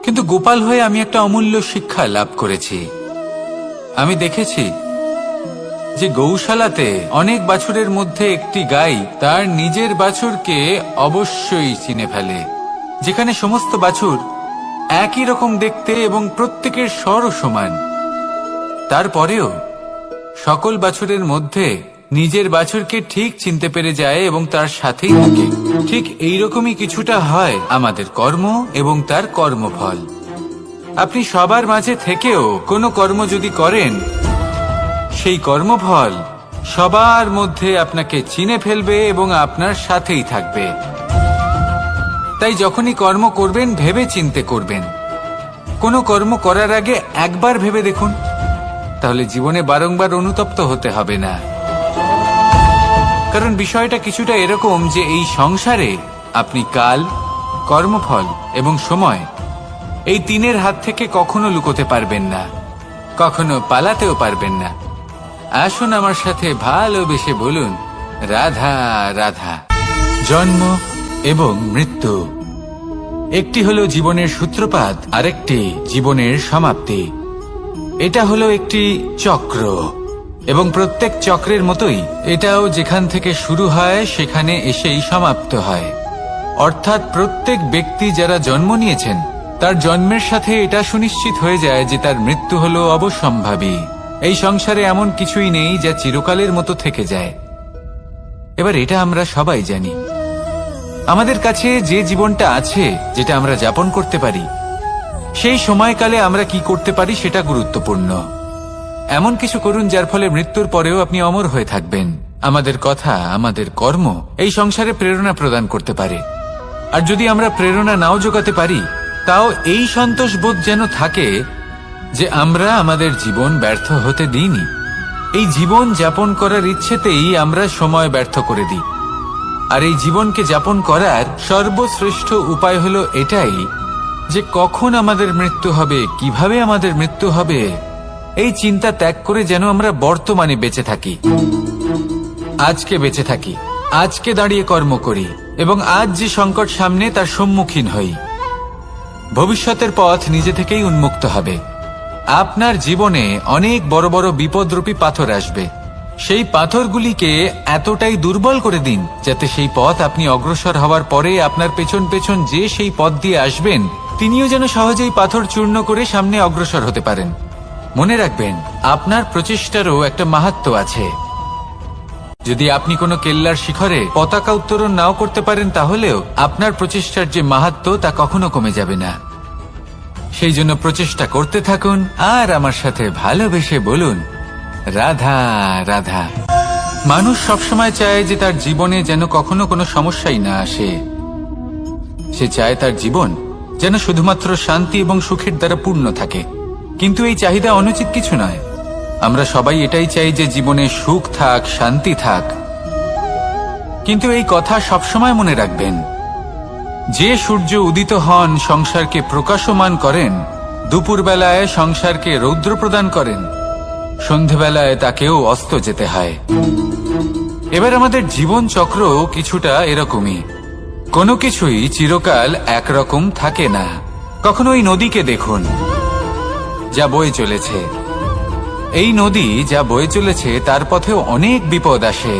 কিন্তু গোপাল হয়ে আমি একটা অমূল্য শিক্ষা লাভ করেছি। আমি দেখেছি যে গৌশালাতে অনেক বাছুরের মধ্যে একটি গাই তার নিজের বাছুরকে অবশ্যই চিনে ফেলে। যেখানে সমস্ত বাছুর একই রকম দেখতে এবং প্রত্যেকের স্বরও সমান, তারপরেও সকল বাছুরের মধ্যে নিজের বাছুরকে ঠিক চিনতে পেরে যায় এবং তার সাথেই থাকে। ঠিক এইরকমই কিছুটা হয় আমাদের কর্ম এবং তার কর্মফল। আপনি সবার মাঝে থেকেও কোনো কর্ম যদি করেন, সেই কর্মফল সবার মধ্যে আপনাকে চিনে ফেলবে এবং আপনার সাথেই থাকবে। তাই যখনই কর্ম করবেন ভেবে চিন্তে করবেন। কোনো কর্ম করার আগে একবার ভেবে দেখুন, তাহলে জীবনে বারংবার অনুতপ্ত হতে হবে না। কারণ বিষয়টা কিছুটা এরকম যে এই সংসারে আপনি কাল, কর্মফল এবং সময়, এই তিনের হাত থেকে কখনো লুকোতে পারবেন না, কখনো পালাতেও পারবেন না। আসুন আমার সাথে ভালোবেসে বলুন, রাধা রাধা। জন্ম এবং মৃত্যু, একটি হলো জীবনের সূত্রপাত, আরেকটি জীবনের সমাপ্তি। এটা হলো একটি চক্র এবং প্রত্যেক চক্রের মতোই এটাও যেখান থেকে শুরু হয় সেখানে এসেই সমাপ্ত হয়। অর্থাৎ প্রত্যেক ব্যক্তি যারা জন্ম নিয়েছেন তার জন্মের সাথে এটা সুনিশ্চিত হয়ে যায় যে তার মৃত্যু হলো অবশ্যম্ভাবী। এই সংসারে এমন কিছুই নেই যা চিরকালের মতো থেকে যায়। এবার এটা আমরা সবাই জানি। আমাদের কাছে যে জীবনটা আছে, যেটা আমরা যাপন করতে পারি, সেই সময়কালে আমরা কি করতে পারি সেটা গুরুত্বপূর্ণ। এমন কিছু করুন যার ফলে মৃত্যুর পরেও আপনি অমর হয়ে থাকবেন। আমাদের কথা, আমাদের কর্ম এই সংসারে প্রেরণা প্রদান করতে পারে। আর যদি আমরা প্রেরণা নাও জোগাতে পারি, তাও এই সন্তোষ বোধ যেন থাকে যে আমরা আমাদের জীবন ব্যর্থ হতে দিইনি। এই জীবন যাপন করার ইচ্ছেতেই আমরা সময় ব্যর্থ করে দিই। আর এই জীবনকে যাপন করার সর্বশ্রেষ্ঠ উপায় হলো এটাই যে কখন আমাদের মৃত্যু হবে, কিভাবে আমাদের মৃত্যু হবে, এই চিন্তা ত্যাগ করে যেন আমরা বর্তমানে বেঁচে থাকি, আজকে বেঁচে থাকি, আজকে দাঁড়িয়ে কর্ম করি এবং আজ যে সংকট সামনে তার সম্মুখীন হই। ভবিষ্যতের পথ নিজে থেকেই উন্মুক্ত হবে। আপনার জীবনে অনেক বড় বড় বিপদরূপী পাথর আসবে। সেই পাথরগুলিকে এতটাই দুর্বল করে দিন যাতে সেই পথ আপনি অগ্রসর হওয়ার পরে আপনার পেছন পেছন যে সেই পথ দিয়ে আসবেন তিনিও যেন সহজেই পাথর চূর্ণ করে সামনে অগ্রসর হতে পারেন। মনে রাখবেন, আপনার প্রচেষ্টারও একটা মাহাত্ম্য আছে। যদি আপনি কোনো কেল্লার শিখরে পতাকা উত্তোলন নাও করতে পারেন, তাহলেও আপনার প্রচেষ্টার যে মাহাত্ম্য তা কখনো কমে যাবে না। সেই জন্য প্রচেষ্টা করতে থাকুন আর আমার সাথে ভালোবেসে বলুন, রাধা রাধা। মানুষ সবসময় চায় যে তার জীবনে যেন কখনো কোনো সমস্যাই না আসে। সে চায় তার জীবন যেন শুধুমাত্র শান্তি এবং সুখের দ্বারা পূর্ণ থাকে। কিন্তু এই চাহিদা অনুচিত কিছু নয়। আমরা সবাই এটাই চাই যে জীবনে সুখ থাক, শান্তি থাক। কিন্তু এই কথা সবসময় মনে রাখবেন, যে সূর্য উদিত হন সংসারকে প্রকাশমান করেন, দুপুরবেলায় সংসারকে রৌদ্র প্রদান করেন, সন্ধেবেলায় তাকেও অস্ত যেতে হয়। এবার আমাদের জীবন চক্র কিছুটা এরকমই। কোনো কিছুই চিরকাল একরকম থাকে না। কখনো এই নদীকে দেখুন যা বয়ে চলেছে। এই নদী যা বয়ে চলেছে তার পথেও অনেক বিপদ আসে।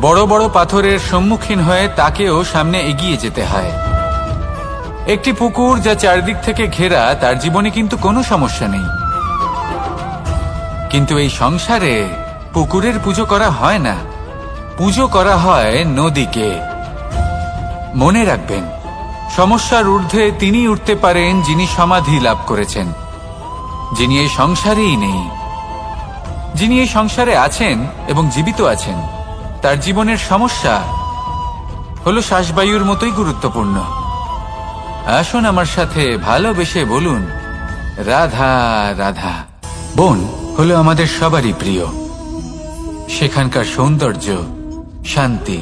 বড় বড় পাথরের সম্মুখীন হয়ে তাকেও সামনে এগিয়ে যেতে হয়। একটি পুকুর যা চারদিক থেকে ঘেরা, তার জীবনে কিন্তু কোনো সমস্যা নেই। কিন্তু এই সংসারে পুকুরের পুজো করা হয় না, পুজো করা হয় নদীকে। মনে রাখবেন, সমস্যার ঊর্ধ্বে তিনি উঠতে পারেন যিনি সমাধি লাভ করেছেন, যিনি এই সংসারেই নেই। যিনি এই সংসারে আছেন এবং জীবিত আছেন, তার জীবনের সমস্যা হলো শ্বাসবায়ুর মতোই গুরুত্বপূর্ণ। আসুন আমার সাথে ভালোবেসে বলুন, রাধা রাধা। বন হলো আমাদের সবারই প্রিয়। সেখানকার সৌন্দর্য, শান্তি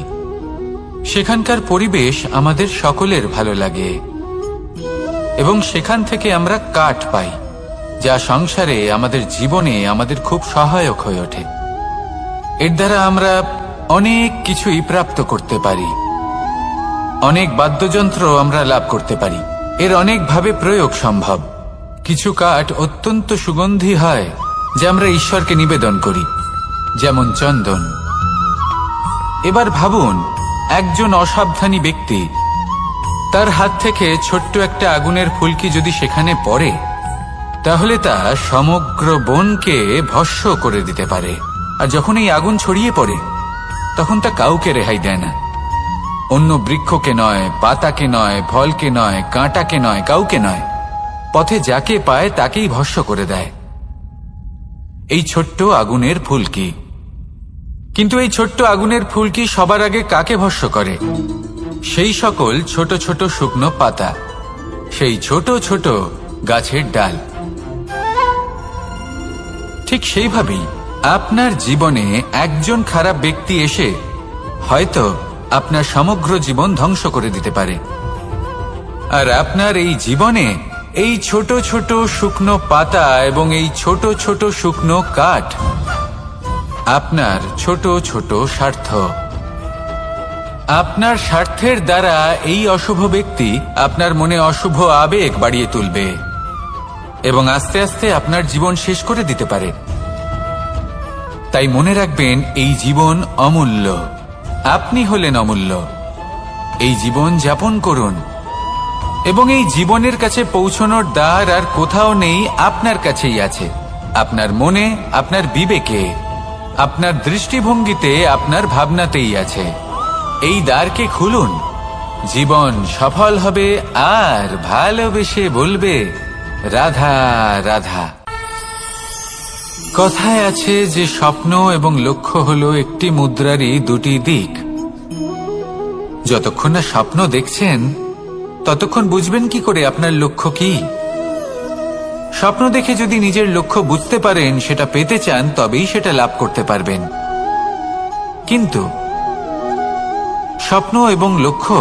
সেখানকার পরিবেশ আমাদের সকলের ভালো লাগে এবং সেখান থেকে আমরা কাঠ পাই, যা সংসারে আমাদের জীবনে আমাদের খুব সহায়ক হয়ে ওঠে। এর দ্বারা আমরা অনেক কিছুই প্রাপ্ত করতে পারি, অনেক বাদ্যযন্ত্র আমরা লাভ করতে পারি। এর অনেকভাবে প্রয়োগ সম্ভব। কিছু কাঠ অত্যন্ত সুগন্ধি হয় যা আমরা ঈশ্বরকে নিবেদন করি, যেমন চন্দন। এবার ভাবুন, একজন অসাবধানী ব্যক্তি তার হাত থেকে ছোট্ট একটা আগুনের ফুলকি যদি সেখানে পড়ে, তাহলে তা সমগ্র বনকে ভস্ম করে দিতে পারে। আর যখন এই আগুন ছড়িয়ে পড়ে, তখন তা কাউকে রেহাই দেয় না। অন্য বৃক্ষকে নয়, পাতাকে নয়, ফলকে নয়, কাঁটাকে নয়, কাউকে নয়, পথে যাকে পায় তাকেই ভস্ম করে দেয়। এই ছোট্ট আগুনের ফুলকি। কিন্তু এই ছোট্ট আগুনের ফুলকি সবার আগে কাকে ভস্ম করে? সেই সকল ছোট ছোট শুকনো পাতা, সেই ছোট ছোট গাছের ডাল। ঠিক সেইভাবেই আপনার জীবনে একজন খারাপ ব্যক্তি এসে হয়তো আপনার সমগ্র জীবন ধ্বংস করে দিতে পারে। আর আপনার এই জীবনে এই ছোট ছোট শুকনো পাতা এবং এই ছোট ছোট শুকনো কাঠ আপনার ছোট ছোট স্বার্থ। আপনার স্বার্থের দ্বারা এই অশুভ ব্যক্তি আপনার মনে অশুভ আবেগ বাড়িয়ে তুলবে এবং আস্তে আস্তে আপনার জীবন শেষ করে দিতে পারে। তাই মনে রাখবেন, এই জীবন অমূল্য। আপনি হলেন অমূল্য। এই জীবন যাপন করুন এবং এই জীবনের কাছে পৌঁছানোর দ্বার আর কোথাও নেই, আপনার কাছেই আছে। আপনার মনে, আপনার বিবেকে, আপনার দৃষ্টিভঙ্গিতে, আপনার ভাবনাতেই আছে। এই দ্বারকে খুলুন, জীবন সফল হবে আর ভালোবেসে বলবে রাধা রাধা। কথায় আছে যে স্বপ্ন এবং লক্ষ্য হলো একটি মুদ্রারই দুটি দিক। যতক্ষণ না স্বপ্ন দেখছেন ততক্ষণ বুঝবেন কি করে আপনার লক্ষ্য কি? স্বপ্ন দেখে যদি নিজের লক্ষ্য বুঝতে পারেন, সেটা পেতে চান, তবেই সেটা লাভ করতে পারবেন। কিন্তু স্বপ্ন এবং লক্ষ্য,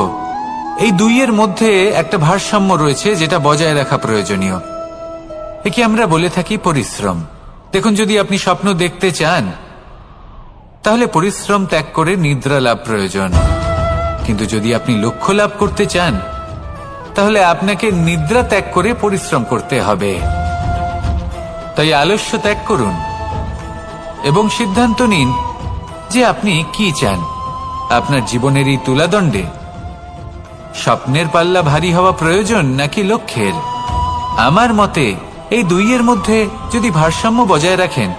এই দুইয়ের মধ্যে একটা ভারসাম্য রয়েছে যেটা বজায় রাখা প্রয়োজনীয়। একে আমরা বলে থাকি পরিশ্রম। দেখুন, যদি আপনি স্বপ্ন দেখতে চান তাহলে পরিশ্রম ত্যাগ করে নিদ্রা লাভ প্রয়োজন। কিন্তু যদি আপনি লক্ষ্য লাভ করতে চান তাহলে আপনাকে নিদ্রা ত্যাগ করে পরিশ্রম করতে হবে। তাই আলস্য ত্যাগ করুন এবং সিদ্ধান্ত নিন যে আপনি কি চান। আপনার জীবনের এই তুলাদণ্ডে স্বপ্নের পাল্লা ভারী হওয়া প্রয়োজন নাকি লক্ষ্যের? আমার মতে এই দুইয়ের মধ্যে যদি ভারসাম্য বজায় রাখেন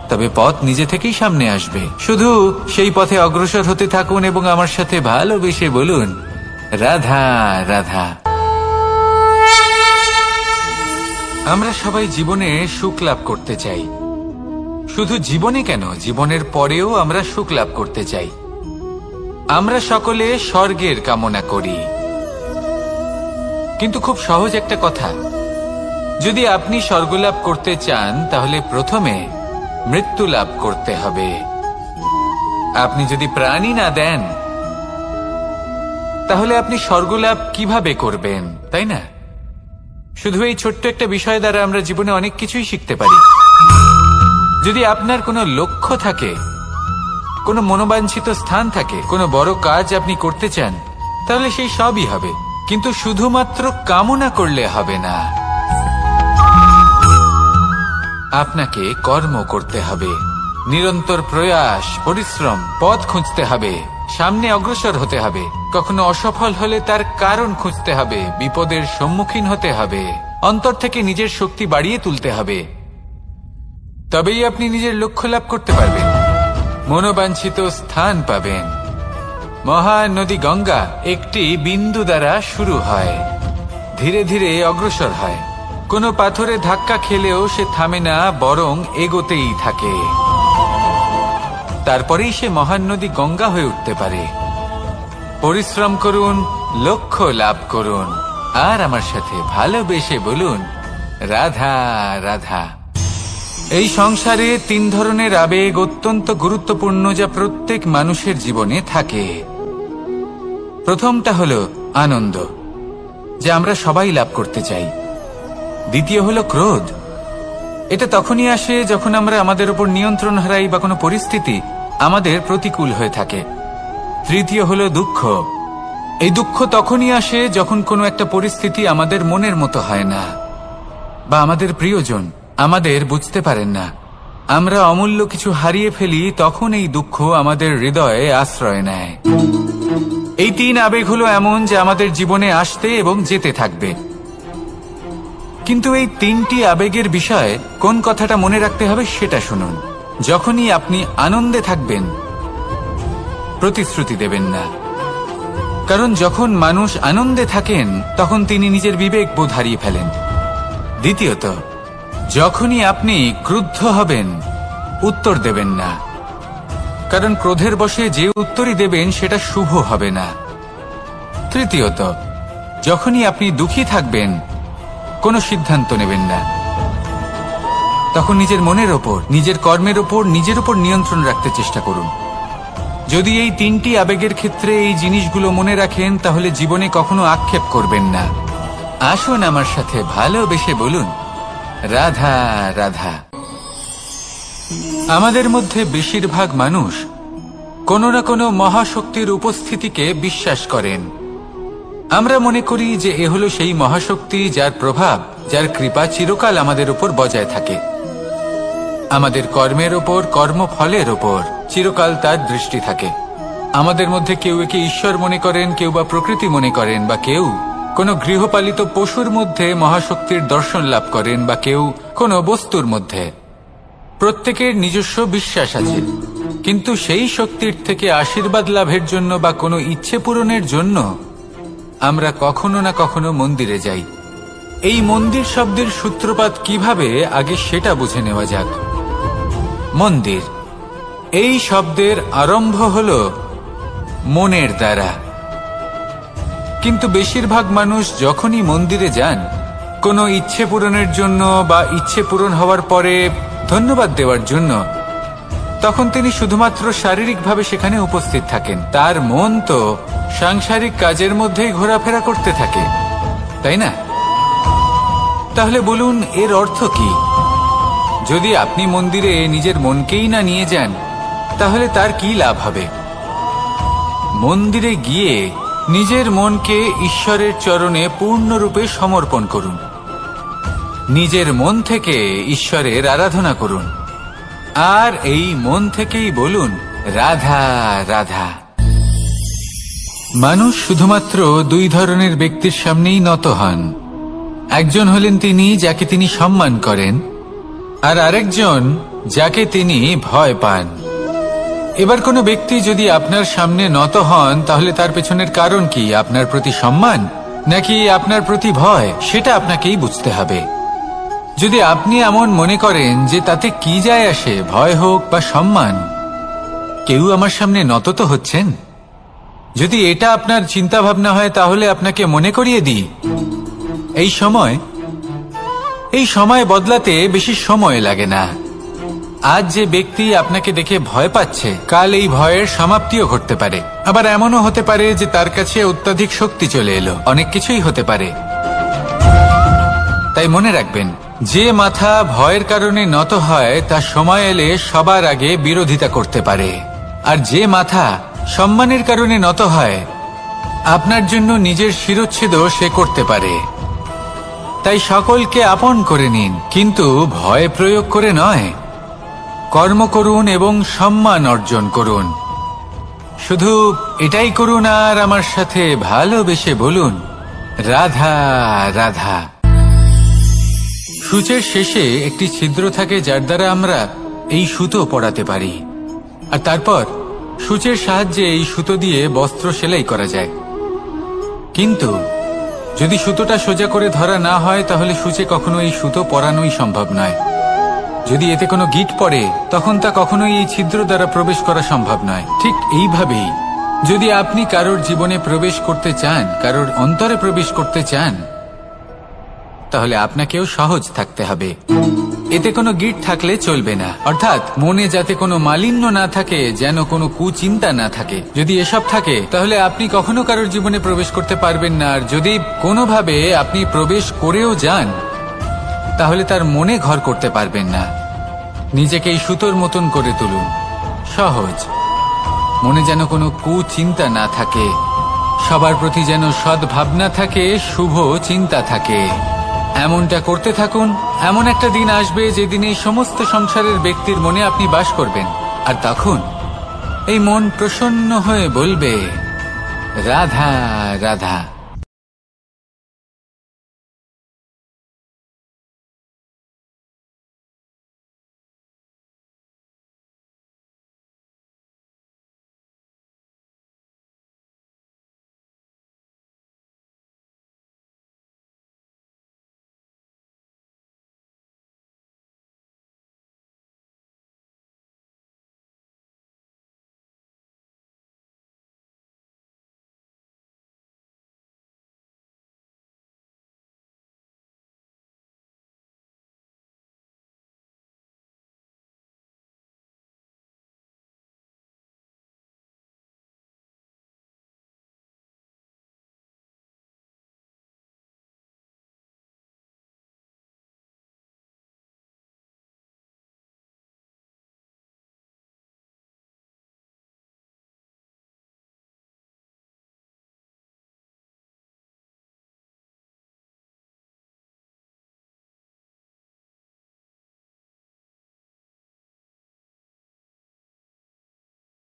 তবে পথ নিজে থেকেই সামনে আসবে। শুধু সেই পথে অগ্রসর হতে থাকুন এবং আমার সাথে ভালোবেসে বলুন রাধা রাধা। আমরা সবাই জীবনে সুখ লাভ করতে চাই। শুধু জীবনে কেন, জীবনের পরেও আমরা সুখ লাভ করতে চাই। আমরা সকলে স্বর্গের কামনা করি। কিন্তু খুব সহজ একটা কথা, যদি আপনি স্বর্গ লাভ করতে চান তাহলে প্রথমে মৃত্যু লাভ করতে হবে। আপনি যদি প্রাণই না দেন তাহলে আপনি স্বর্গ লাভ কিভাবে করবেন, তাই না? শুধু এই ছোট্ট একটা বিষয় দ্বারা আমরা জীবনে অনেক কিছুই শিখতে পারি। যদি আপনার কোনো লক্ষ্য থাকে, কোনো মনোবাঞ্ছিত স্থান থাকে, কোনো বড় কাজ আপনি করতে চান, তাহলে সেই সবই হবে। কিন্তু শুধুমাত্র কামনা করলে হবে না, আপনাকে কর্ম করতে হবে, নিরন্তর প্রয়াস, পরিশ্রম, পথ খুঁজতে হবে, সামনে অগ্রসর হতে হবে। কখনো অসফল হলে তার কারণ খুঁজতে হবে, বিপদের সম্মুখীন হতে হবে, অন্তর থেকে নিজের শক্তি বাড়িয়ে তুলতে হবে। তবেই আপনি নিজের লক্ষ্য লাভ করতে পারবেন, মনোবাঞ্ছিত স্থান পাবেন। মহানদী গঙ্গা একটি বিন্দু দ্বারা শুরু হয়, ধীরে ধীরে অগ্রসর হয়। কোনো পাথরে ধাক্কা খেলেও সে থামে না, বরং এগোতেই থাকে। তারপরেই সে মহান নদী গঙ্গা হয়ে উঠতে পারে। পরিশ্রম করুন, লক্ষ্য লাভ করুন, আর আমার সাথে ভালোবেসে বলুন রাধা রাধা। এই সংসারে 3 ধরনের আবেগ অত্যন্ত গুরুত্বপূর্ণ, যা প্রত্যেক মানুষের জীবনে থাকে। প্রথমটা হলো আনন্দ, যা আমরা সবাই লাভ করতে চাই। দ্বিতীয় হলো ক্রোধ। এটা তখনই আসে যখন আমরা আমাদের উপর নিয়ন্ত্রণ হারাই বা কোনো পরিস্থিতি আমাদের প্রতিকূল হয়ে থাকে। তৃতীয় হলো দুঃখ। এই দুঃখ তখনই আসে যখন কোনো একটা পরিস্থিতি আমাদের মনের মতো হয় না, বা আমাদের প্রিয়জন আমাদের বুঝতে পারেন না, আমরা অমূল্য কিছু হারিয়ে ফেলি, তখন এই দুঃখ আমাদের হৃদয়ে আশ্রয় নেয়। এই তিন আবেগ হলো এমন যে আমাদের জীবনে আসতে এবং যেতে থাকবে। কিন্তু এই তিনটি আবেগের বিষয়ে কোন কথাটা মনে রাখতে হবে সেটা শুনুন। যখনই আপনি আনন্দে থাকবেন, প্রতিশ্রুতি দেবেন না, কারণ যখন মানুষ আনন্দে থাকেন তখন তিনি নিজের বিবেক বোধ হারিয়ে ফেলেন। দ্বিতীয়ত, যখনই আপনি ক্রুদ্ধ হবেন, উত্তর দেবেন না, কারণ ক্রোধের বশে যে উত্তরই দেবেন সেটা শুভ হবে না। তৃতীয়ত, যখনই আপনি দুঃখী থাকবেন, কোনো সিদ্ধান্ত নেবেন না, তখন নিজের মনের ওপর, নিজের কর্মের ওপর, নিজের ওপর নিয়ন্ত্রণ রাখতে চেষ্টা করুন। যদি এই তিনটি আবেগের ক্ষেত্রে এই জিনিসগুলো মনে রাখেন, তাহলে জীবনে কখনো আক্ষেপ করবেন না। আসুন আমার সাথে ভালোবেসে বলুন, রাধা রাধা। আমাদের মধ্যে বেশিরভাগ মানুষ কোনো না কোনো মহাশক্তির উপস্থিতিকে বিশ্বাস করেন। আমরা মনে করি যে এ হলো সেই মহাশক্তি যার প্রভাব, যার কৃপা চিরকাল আমাদের উপর বজায় থাকে। আমাদের কর্মের ওপর, কর্মফলের ওপর চিরকাল তার দৃষ্টি থাকে। আমাদের মধ্যে কেউ একে ঈশ্বর মনে করেন, কেউ বা প্রকৃতি মনে করেন, বা কেউ কোনো গৃহপালিত পশুর মধ্যে মহাশক্তির দর্শন লাভ করেন, বা কেউ কোনো বস্তুর মধ্যে। প্রত্যেকের নিজস্ব বিশ্বাস আছে, কিন্তু সেই শক্তির থেকে আশীর্বাদ লাভের জন্য বা কোনো ইচ্ছে পূরণের জন্য আমরা কখনো না কখনো মন্দিরে যাই। এই মন্দির শব্দের সূত্রপাত কিভাবে, আগে সেটা বুঝে নেওয়া যাক। মন্দির, এই শব্দের আরম্ভ হল মনের দ্বারা। কিন্তু বেশিরভাগ মানুষ যখনই মন্দিরে যান কোনো ইচ্ছে পূরণের জন্য বা ইচ্ছে পূরণ হওয়ার পরে ধন্যবাদ দেওয়ার জন্য, তখন তিনি শুধুমাত্র শারীরিকভাবে সেখানে উপস্থিত থাকেন। তার মন তো সাংসারিক কাজের মধ্যেই ঘোরাফেরা করতে থাকে, তাই না? তাহলে বলুন, এর অর্থ কি? যদি আপনি মন্দিরে নিজের মনকেই না নিয়ে যান, তাহলে তার কি লাভ হবে? মন্দিরে গিয়ে নিজের মনকে ঈশ্বরের চরণে পূর্ণরূপে সমর্পণ করুন। নিজের মন থেকে ঈশ্বরের আরাধনা করুন, আর এই মন থেকেই বলুন, রাধা রাধা। মানুষ শুধুমাত্র দুই ধরনের ব্যক্তির সামনেই নত হন। একজন হলেন তিনি যাকে তিনি সম্মান করেন, আর আরেকজন যাকে তিনি ভয় পান। এবার কোনো ব্যক্তি যদি আপনার সামনে নত হন, তাহলে তার পেছনের কারণ কি? আপনার প্রতি সম্মান নাকি আপনার প্রতি ভয়? সেটা আপনাকেই বুঝতে হবে। যদি আপনি এমন মনে করেন যে তাতে কি যায় আসে, ভয় হোক বা সম্মান, কেউ আমার সামনে নত তো হচ্ছেন, যদি এটা আপনার চিন্তা ভাবনা হয়, তাহলে আপনাকে মনে করিয়ে দিই, এই সময় বদলাতে বেশি সময় লাগে না। আজ যে ব্যক্তি আপনাকে দেখে ভয় পাচ্ছে, কাল এই ভয়ের সমাপ্তিও ঘটতে পারে। আবার এমনও হতে পারে যে তার কাছে অত্যাধিক শক্তি চলে এলো। অনেক কিছুই হতে পারে। তাই মনে রাখবেন, যে মাথা ভয়ের কারণে নত হয় তা সময় এলে সবার আগে বিরোধিতা করতে পারে, আর যে মাথা সম্মানের কারণে নত হয় আপনার জন্য নিজের শিরচ্ছেদও সে করতে পারে। তাই সকলকে আপন করে নিন, কিন্তু ভয় প্রয়োগ করে নয়। কর্ম করুন এবং সম্মান অর্জন করুন। শুধু এটাই করুন, আর আমার সাথে ভালোবেসে বলুন, রাধা রাধা। সূচের শেষে একটি ছিদ্র থাকে, যার দ্বারা আমরা এই সুতো পরাতে পারি, আর তারপর সূচের সাহায্যে এই সুতো দিয়ে বস্ত্র সেলাই করা যায়। কিন্তু যদি সুতোটা সোজা করে ধরা না হয়, তাহলে সূচে কখনো এই সুতো পরানোই সম্ভব নয়। যদি এতে কোনো গিঁট পড়ে, তখন তা কখনোই এই ছিদ্র দ্বারা প্রবেশ করা সম্ভব নয়। ঠিক এইভাবেই যদি আপনি কারোর জীবনে প্রবেশ করতে চান, কারোর অন্তরে প্রবেশ করতে চান, তাহলে আপনাকেও সহজ থাকতে হবে। এতে কোনো গিট থাকলে চলবে না, অর্থাৎ মনে যাতে কোনো মালিন্য না থাকে, যেন কোনো কুচিন্তা না থাকে। যদি এসব থাকে তাহলে আপনি কখনো কারোর জীবনে প্রবেশ করতে পারবেন না। আর যদি কোনোভাবে আপনি প্রবেশ করেও যান তাহলে তার মনে ঘর করতে পারবেন না। নিজেকে এই সুতোর মতন করে তুলুন, সহজ। মনে যেন কোনো কুচিন্তা না থাকে, সবার প্রতি যেন সদ্ভাবনা থাকে, শুভ চিন্তা থাকে। এমনটা করতে থাকুন। এমন একটা দিন আসবে যেদিন এই সমস্ত সংসারের ব্যক্তির মনে আপনি বাস করবেন, আর তখন এই মন প্রসন্ন হয়ে বলবে, রাধা রাধা।